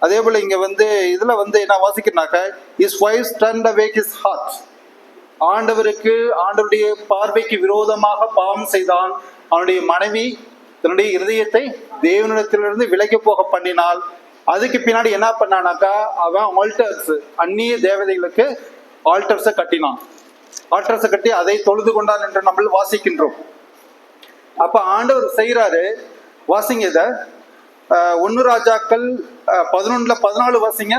அதே போல இங்க வந்து இதுல வந்து என்ன வாசிக்கிறனாக்க his wife turned away his heart. ஆண்டவருடைய பார்வைக்கு விரோதமாக பாவம் செய்தான். அவனுடைய மனைவி தன்னுடைய இருதயத்தை தேவனிடத்திலிருந்து விலகி போக பண்ணினால் அதுக்கு பின்னாடி என்ன பண்ணானாக்கா அவன் ஆல்டர்ஸ், அந்நிய தேவதைகளுக்கு ஆல்டர்ஸை கட்டினான். ஆல்டர்ஸை கட்டி அதை தொழுது கொண்டான் என்று நம்ம வாசிக்கின்றோம். அப்ப ஆண்டவர் செய்யறாரு. வாசிங்க இத 1 ராஜாக்கள் 11:14 வாசிங்க.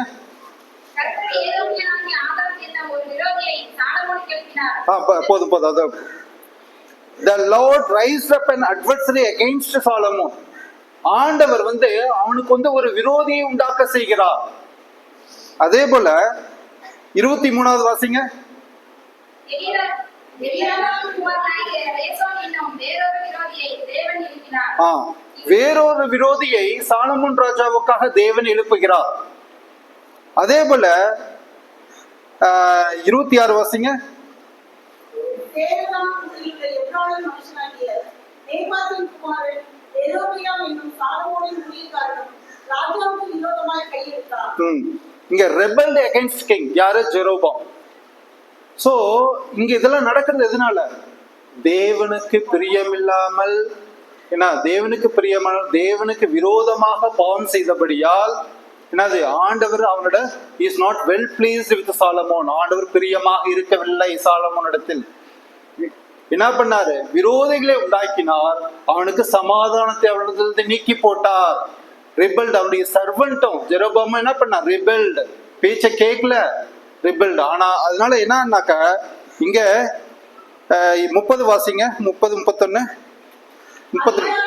கர்த்தர் ஏதோமியனாகிய ஆகாப் என்னும் ஒரு விரோதியை சாலமோனுக்கு எழுப்பினார். போதும் அது. The Lord raised up an adversary against Solomon. ஆண்டவர் வந்து அவனுக்கு வந்து ஒரு விரோதியை உண்டாக்க செய்கிறார். அதே போல 23வது வாசிங்க. வேறொரு விரோதியை சாலமோன் ராஜாவுக்காக தேவன் எழுப்புகிறார். அதே போல 26 வாசிங்க. இங்க rebelled against king யாரு? ஜெரோபாம். சோ இங்க இதெல்லாம் நடக்கிறது எதனால? தேவனுக்கு பிரியமில்லாமல், தேவனுக்கு விரோதமாக பாவம் செய்தபடியால் என்னது ஆண்டவர் அவனோட is not well pleased with Solomon. ஆண்டவர் பிரியமாக இருக்கவில்லை சாலமோனிடத்தில். என்ன பண்ணாரு? விரோதிகளை உண்டாக்கினார். அவனுக்கு சமாதானத்தை அவனிடத்திலிருந்து நீக்கி போட்டார். ரிபல்ட். அவனுடைய சர்வன்ட்டும் ஜெரோபாம் என்ன பண்ணார்? ரிபல்ட். பேச்ச கேட்கல, ரிபல்ட். ஆனா அதனால என்னன்னாக்க இங்க 30 வாசிங்க. 30, 31, 32.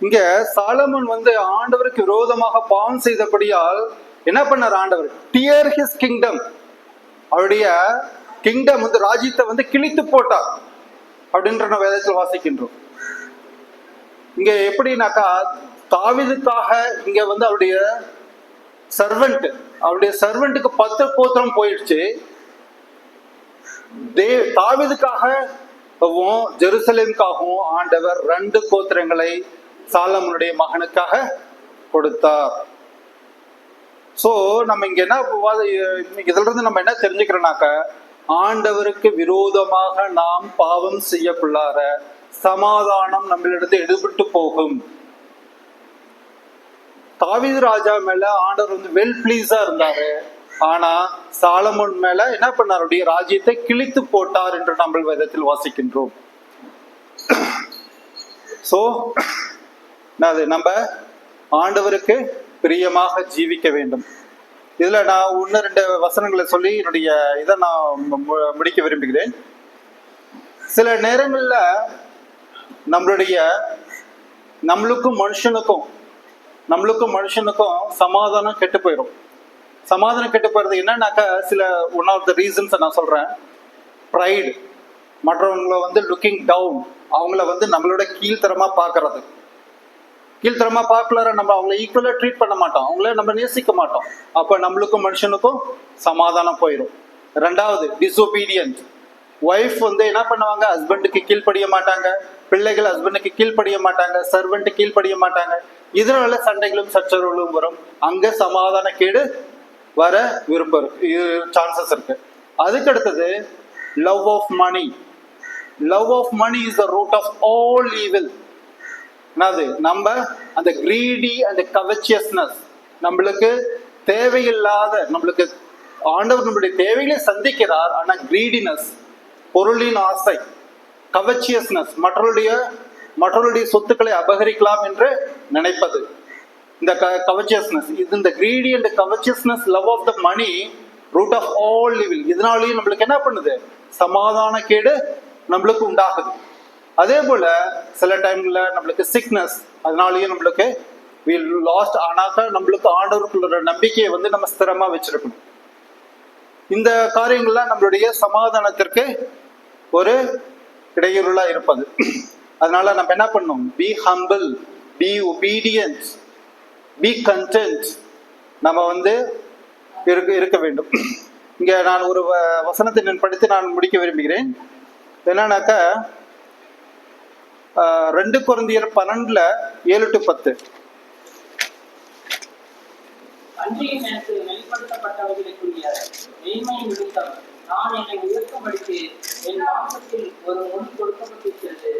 இங்க சாலமோன் வந்து ஆண்டவருக்கு விரோதமாக பாவம் செய்தபடியால் என்ன பண்ணார்? ஆண்டவர் டியர் ஹிஸ் கிங்டம், அவருடைய கிங்டம் வந்து ராஜ்யத்தை வந்து கிழித்து போட்டார் அப்படின்ற வேதத்தில் வாசிக்கின்றோம். இங்க எப்படின்னாக்கா தாவீதுக்காக இங்க வந்து அவருடைய சர்வெண்ட்டுக்கு 10 கோத்திரம் போயிடுச்சு. தாவீதுக்காகவும் ஜெருசலேமுக்காகவும் ஆண்டவர் 2 கோத்திரங்களை சாலமோனுடைய மகனுக்காக கொடுத்தார். சோ நம்ம இங்க என்ன இதுல இருந்து நம்ம என்ன தெரிஞ்சுக்கிறோம்னாக்க ஆண்டவருக்கு விரோதமாக நாம் பாவம் செய்யக்குள்ளார சமாதானம் நம்மளிடத்து எடுபட்டு போகும். தாவீது ராஜா மேல ஆண்டவர் வந்து வெல் பிளீஸா இருந்தாரு. ஆனா சாலமோன் மேல என்ன பண்ணார்? அவருடைய ராஜ்யத்தை கிழித்து போட்டார் என்று நம்ம வேதத்தில் வாசிக்கின்றோம். சோ நம்ம ஆண்டவருக்கு பிரியமாக ஜீவிக்க வேண்டும். இதுல நான் 1-2 வசனங்களை சொல்லி என்னுடைய இதை நான் முடிக்க விரும்புகிறேன். சில நேரங்கள்ல நம்மளுக்கும் மனுஷனுக்கும் சமாதானம் கெட்டு போயிடும். சமாதானம் கெட்டு போறது என்னன்னாக்கா ஒன் ஆஃப் த ரீசன்ஸ் நான் சொல்றேன். ப்ரைடு. மற்றவங்களை வந்து லுக்கிங் டவுன், அவங்கள வந்து நம்மளோட கீழ்த்தரமா பார்க்கறது. கீழ்த்தரமா பார்க்கலார நம்ம அவங்கள ஈக்குவலா ட்ரீட் பண்ண மாட்டோம், அவங்கள நம்ம நேசிக்க மாட்டோம். அப்ப நம்மளுக்கும் மனுஷனுக்கும் சமாதானம் போயிடும். 2வது டிசோபீடியன்ட். ஒய்ஃப் வந்து என்ன பண்ணுவாங்க? ஹஸ்பண்டுக்கு கீழ்ப்படிய மாட்டாங்க, பிள்ளைகள் ஹஸ்பண்டுக்கு கீழ்ப்படிய மாட்டாங்க, சர்வெண்ட் கீழ்ப்படிய மாட்டாங்க. இதனால சண்டைகளும் சச்சரவுகளும் வரும். அங்க சமாதான கேடு வர சான்சஸ் இருக்கு. அதுக்கு அடுத்தது love of money. Love of money is the root of all evil. நம்ம அந்த கிரீடி அந்த கவச்சியஸ்னஸ், நம்மளுக்கு தேவையில்லாத, நம்மளுக்கு ஆண்டவர் நம்மளுடைய தேவைகளை சந்திக்கிறார். ஆனா கிரீடினஸ், பொருளின் ஆசை, கவச்சியஸ்னஸ், மற்றவருடைய சொத்துக்களை அபகரிக்கலாம் என்று நினைப்பது, இந்த கவச்சியஸ்னஸ், இந்த greedy and covetousness, love of the money, root of all evil. இதனாலேயும் நம்மளுக்கு என்ன பண்ணுது? சமாதான கேடு நம்மளுக்கு உண்டாகுது. அதே போல சில டைம்ல நம்மளுக்கு சிக்னஸ், அதனாலயும் நம்மளுக்கு we lost. ஆனாக்கா நம்மளுக்கு ஆண்டவருக்குள்ள நம்பிக்கையை வந்து நம்ம ஸ்திரமா வச்சிருக்கணும். இந்த காரியங்கள்லாம் நம்மளுடைய சமாதானத்திற்கு ஒரு இடையூறுலா இருப்பது. அதனால நம்ம என்ன பண்ணணும்? Be humble, be obedience, be content. நம்ம வந்து இருக்க வேண்டும். இங்க நான் ஒரு வசனத்தை நான் படித்து நான் முடிக்க விரும்புகிறேன். என்னன்னாக்கா 2 கொரிந்தியர் 12:7-10. அன்றைய எனக்கு வெளிப்படுத்தப்பட்டவர்களுக்குரிய மேன்மை நிமித்தம் நான் என்னை உயர்த்தும்படிக்கு என் மாம்சத்தில் ஒரு மொழி கொடுக்கப்பட்டிருக்கிறது.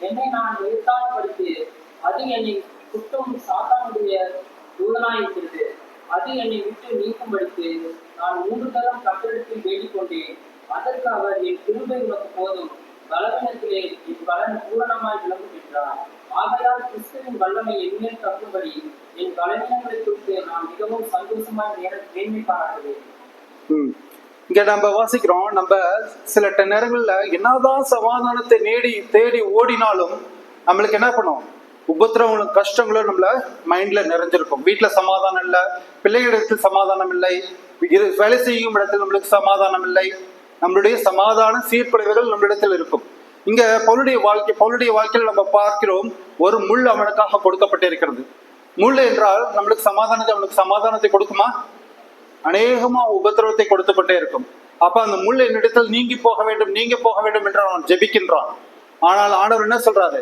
என்னை நான் உயர்த்தான்படுத்தி அது என்னை குட்டும் சாத்தானுடைய தூதனாயிருக்கிறது. அது என்னை விட்டு நீக்கும்படிக்கு நான் 3 தரம் கர்த்தரிடத்தில் வேண்டிக் கொண்டேன். அதற்கு அவர், என் கிருபை உனக்கு போதும், பலவீனத்திலே என் பலன் பூரணமாய் விளங்கும் என்றார். ஆகையால் கிறிஸ்துவின் வல்லமை என்மேல் தங்கும்படி என் பலவீனங்களை குறித்து நான் மிகவும் சந்தோஷமாய் மேன்மை பாராட்டுவேன். இங்க நம்ம வாசிக்கிறோம், நம்ம சில நேரங்கள்ல என்னதான் சமாதானத்தை தேடி ஓடினாலும் நம்மளுக்கு என்ன பண்ணும்? உபத்திரவங்களும் கஷ்டங்களும் நம்மள மைண்ட்ல நிறைஞ்சிருக்கும். வீட்டுல சமாதானம் இல்லை, பிள்ளைகளிடத்தில் சமாதானம் இல்லை, வேலை செய்யும் இடத்தில் நம்மளுக்கு சமாதானம் இல்லை. நம்மளுடைய சமாதான சீர்குலைவுகள் நம்மளிடத்தில் இருக்கும். இங்க பவுலுடைய வாழ்க்கையில் நம்ம பார்க்கிறோம், ஒரு முள் அவனுக்காக கொடுக்கப்பட்டிருக்கிறது. முள் என்றால் நம்மளுக்கு அவனுக்கு சமாதானத்தை கொடுக்குமா? அநேகமா உபத்திரவத்தை கொடுத்துக்கிட்டே இருக்கும். அப்ப அந்த முள் என்னிடத்தில் நீங்கி போக வேண்டும் என்று அவன் ஜெபிக்கின்றான். ஆனால் ஆண்டவர் என்ன சொல்றாரு?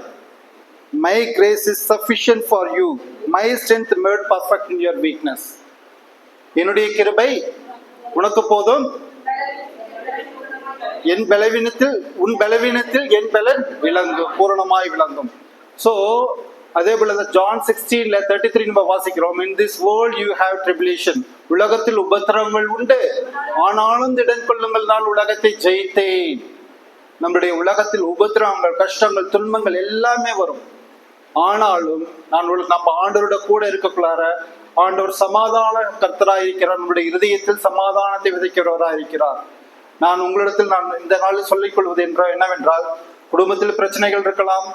My grace is sufficient for you. My strength made perfect in your weakness. என்னுடைய கிருபை உனக்கு போதும், என் பலவீனத்தில் உன் பலவீனத்தில் என் பலன் பூரணமாய் விளங்கும். சோ அதே போல John 16:33 நம்ம வாசிக்கிறோம், in this world you have tribulation. உலகத்தில் உபத்திரவங்கள் உண்டு, ஆனாலும் திடன் கொள்ளுங்கள், நான் உலகத்தை ஜெயித்தேன். நம்முடைய உலகத்தில் உபத்திரவங்கள், கஷ்டங்கள், துன்பங்கள் எல்லாமே வரும். ஆனாலும் நம்ம ஆண்டவரோட கூட இருக்கக்குள்ளார ஆண்டவர் சமாதான கர்த்தராய் இருக்கிறார். நம்முடைய இருதயத்தில் சமாதானத்தை விதைக்கிறவராய் இருக்கிறார். நான் உங்களிடத்தில் இந்த நாளில் சொல்லிக் கொள்வது என்னவென்றால், குடும்பத்தில் பிரச்சனைகள் இருக்கலாம்,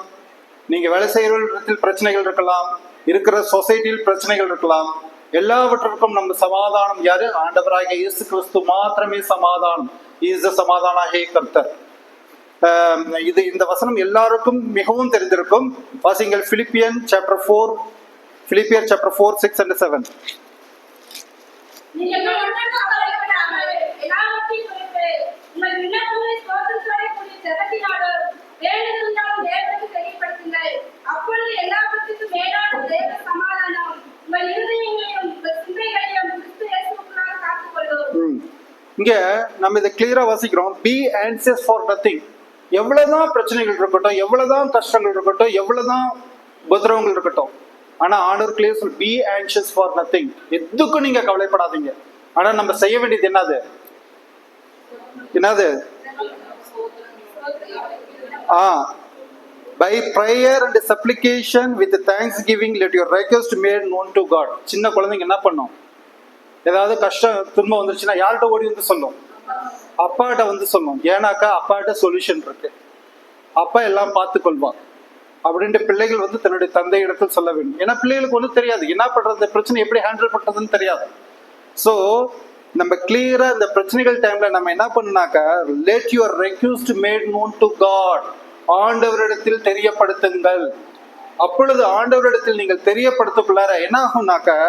நீங்க வேலை செய்கிற இடத்தில் பிரச்சனைகள் இருக்கலாம், இருக்கிற சொசைட்டியில் பிரச்சனைகள் இருக்கலாம். எல்லாவற்றிற்கும் நம்ம சமாதானம் யாரு? ஆண்டவராகிய இயேசு கிறிஸ்து மாத்திரமே சமாதானம். இஸ் தி சமாதானாகிய கர்த்தர். இந்த வசனம் எல்லாருக்கும் மிகவும் தெரிந்திருக்கும். வாசிங்கள் பிலிப்பியர் சாப்டர் 4, 6 and 7. இங்க நம்ம இதை கிளியரா வாசிக்கிறோம், பி ஆன்சியஸ் ஃபார் நத்திங். எவ்வளவுதான் பிரச்சனைகள் இருக்கட்டும், எவ்வளவுதான் கஷ்டங்கள் இருக்கட்டும், எவ்வளவுதான் உபத்திரவங்கள் இருக்கட்டும், ஆனா ஆண்டவர் கிளியர் சொல், பி ஆன்சியஸ் ஃபார் நத்திங். எதுக்கும் நீங்க கவலைப்படாதீங்க. ஆனா நம்ம செய்ய வேண்டியது என்னது? By prayer and supplication with thanksgiving let your request made known to God. சின்ன குழந்தைங்க என்ன பண்ணும்? ஏதாவது கஷ்டம் துன்பம் வந்துருச்சுன்னா யார்கிட்ட ஓடி வந்து சொல்லும்? அப்பாட்ட வந்து சொல்லும். ஏன்னாக்கா அப்பாட்ட சொல்யூஷன் இருக்கு, அப்பா எல்லாம் பார்த்து கொள்வான் அப்படின்ட்டு பிள்ளைகள் வந்து தன்னுடைய தந்தை இடத்தில் சொல்ல வேண்டும். ஏன்னா பிள்ளைகளுக்கு ஒன்றும் தெரியாது, என்ன பண்றது, பிரச்சனை எப்படி ஹேண்டில் பண்றதுன்னு தெரியாது. ஸோ நம்ம கிளியரா இந்த பிரச்சனைகள் டைம்ல நம்ம என்ன பண்ணுனாக்கா, let your request made known to God. ஆண்டவரிடத்தில் தெரியப்படுத்துங்கள். அப்பொழுது ஆண்டவரிடத்தில் நீங்கள் தெரியப்படுத்தக்குள்ளார என்ன ஆகும்னாக்கா,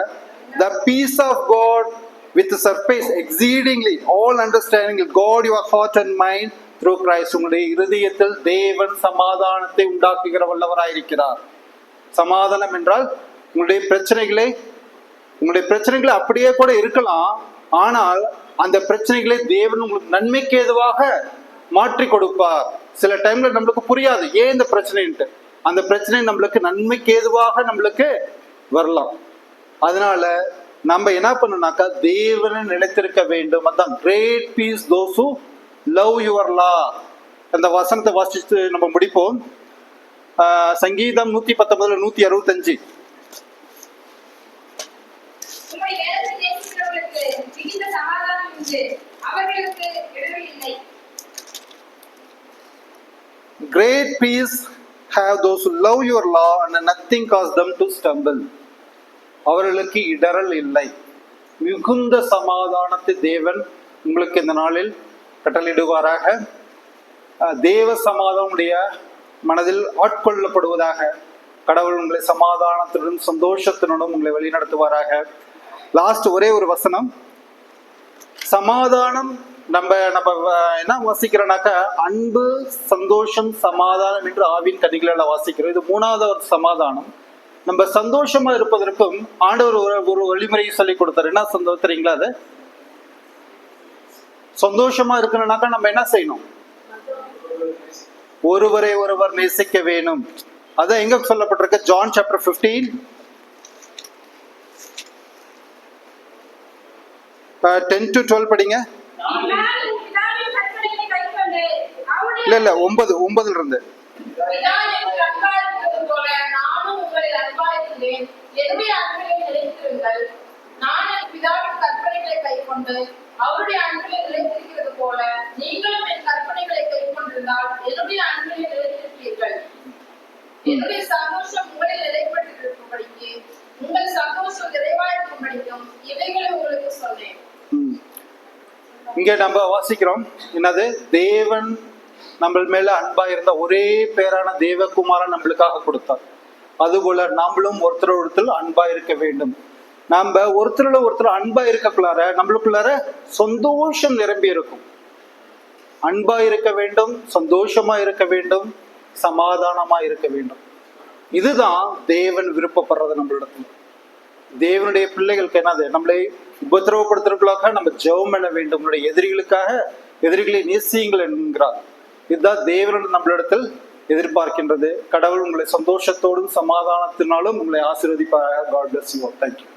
the peace of God with surpass exceedingly all understanding will guard your heart and mind through Christ. உங்களுடைய இருதயத்தில் தேவன் சமாதானத்தை உண்டாக்குகிற வல்லவராயிருக்கிறார். சமாதானம் என்றால் உங்களுடைய பிரச்சனைகளை அப்படியே கூட இருக்கலாம், ஆனால் அந்த பிரச்சனைகளை தேவன் உங்களுக்கு நன்மைக்கு ஏதுவாக மாற்றி கொடுப்பார். சில டைம்ல நம்மளுக்கு புரியாது ஏன் இந்த பிரச்சனைன்ட்டு, அந்த பிரச்சனை நம்மளுக்கு நன்மைக்கு ஏதுவாக நம்மளுக்கு வரலாம். அதனால நம்ம என்ன பண்ணணும்னாக்கா, தேவனை நிலைத்திருக்க வேண்டும். அதான் great peace those who love your law. அந்த வசனத்தை வாசிச்சு நம்ம முடிப்போம். சங்கீதம் 119 165. Great peace have those who love your law and nothing cause them to stumble. அவர்களுக்கு இடரல் இல்லை. மிகுந்த சமாதானத்தை தேவன் உங்களுக்கு இந்த நாளில் கட்டளையிடுவாராக. தேவ சமாதானமுடைய மனதில் ஆட்கொள்ளப்படுவதாக. கடவுள் உங்களை சமாதானத்துடன் சந்தோஷத்துடனும் உங்களை வழிநடத்துவாராக. லாஸ்ட் ஒரே ஒரு வசனம். சமாதானம் நம்ம என்ன வாசிக்கிறோம்னாக்கா, அன்பு, சந்தோஷம், சமாதானம் என்று ஆவின் கனிகளை வாசிக்கிறோம். இது மூணாவது ஒரு சமாதானம். நம்ம சந்தோஷமா இருப்பதற்கும் ஆண்டவர் ஒரு வழிமுறையை சொல்லி கொடுத்தாரு. என்ன சந்தோஷம் தெரியுங்களா? அது சந்தோஷமா இருக்கணும்னாக்கா நம்ம என்ன செய்யணும்? ஒருவரை ஒருவர் நேசிக்க வேணும். அதான் எங்க சொல்லப்பட்டிருக்கு? ஜான் சாப்டர் 15 10 to 12 படிங்க. இல்ல 9 இருந்து. பிதா எனக்கு அன்பா இருக்கிறது போல நானும் உங்களில் அன்பா இருக்கிறேன். என்னுடைய அன்பிலே நிலைத்திருங்கள். நான் என் பிதாவின் கற்பனைகளை கைக்கொண்டு அவருடைய அன்பிலே நிலைத்திருக்கிறது போல நீங்களும் என் கற்பனைகளை கைக்கொண்டிருந்தால் என்னுடைய அன்பிலே நிலைத்திருப்பீர்கள். என்னுடைய சந்தோஷம் உங்களில் நிலைப்பட்டிருக்கும்படிக்கு உங்கள் சந்தோஷம் நிறைவாயிருக்கும்படிக்கும் இவைகளை உங்களுக்கு சொன்னேன். இங்க நம்ம வாசிக்கிறோம் என்னது? தேவன் நம்ம மேல அன்பா இருந்த ஒரே பேரான தேவகுமாரன் நம்மளுக்காக கொடுத்தார். அதுபோல நாமளும் ஒருத்தர் அன்பா இருக்க வேண்டும். நம்ம ஒருத்தர் அன்பா இருக்கக்குள்ளார நம்மளுக்குள்ளார சந்தோஷம் நிரம்பி இருக்கும். அன்பா இருக்க வேண்டும், சந்தோஷமா இருக்க வேண்டும், சமாதானமா இருக்க வேண்டும். இதுதான் தேவன் விருப்பப்படுறது நம்மளிடத்துல. தேவனுடைய பிள்ளைகளுக்கு என்னது? நம்மளை உபத்திரவப்படுத்துறதுக்காக நம்ம ஜெபம் பண்ண வேண்டும். நம்மளுடைய எதிரிகளை நேசியுங்கள் என்கிறார். இதுதான் தேவன் நம்மளிடத்தில் எதிர்பார்க்கின்றது. கடவுள் உங்களை சந்தோஷத்தோடும் சமாதானத்தினாலும் உங்களை ஆசீர்வதிப்பார். God bless you all. Thank you.